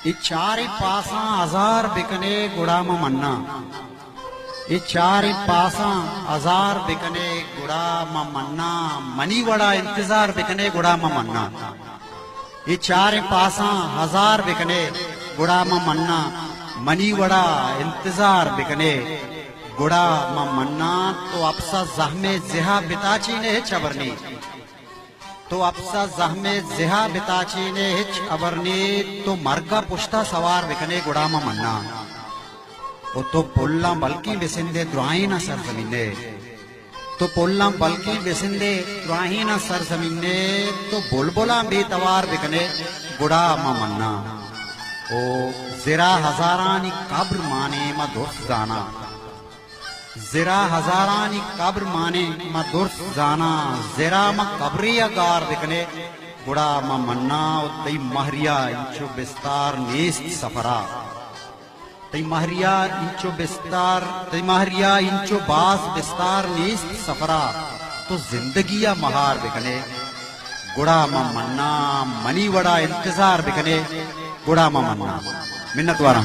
ये चार पासा हजार बिकने गुड़ा मन्ना, ये चार पासा हजार बिकने गुड़ा मन्ना, मनी वड़ा इंतजार बिकने गुड़ा मन्ना। ये चार पासा हजार बिकने गुड़ा मन्ना, मनी वड़ा इंतजार बिकने गुड़ा मन्ना। तो अपसा जहमे जिहा बिताची ने चबरनी, तो अपसा जहमे जिहा बिताची ने अबरनी। तो मरगा पुश्ता सवार बिकने गुड़ा मन्ना, वो तो पोल्ला बल्कि बिसिंदे द्राहीना सरजमीने, तो पोल्ला बल्कि बिसिंदे द्राहीना सरजमीने। तो बुलबुला बेतवार बिकने गुड़ा मन्ना। ओ जिरा हजारानी कब्र माने मा दुर्स जाना, जिरा हजारानी कब्र माने मा दुर्स जाना। जिरा मा कब्रिया गार बिकने गुड़ा मन्ना। तई महरिया इंचो बिस्तार नेस्त सफरा, तई महरिया इंचो बिस्तार, तई महरिया इंचो बास बिस्तार नेस्त सफरा। तो जिंदगिया महार बिकने गुड़ा मन्ना, मनी वड़ा इंतजार बिकने गुड़ा मन्ना। मिन्नत वारा।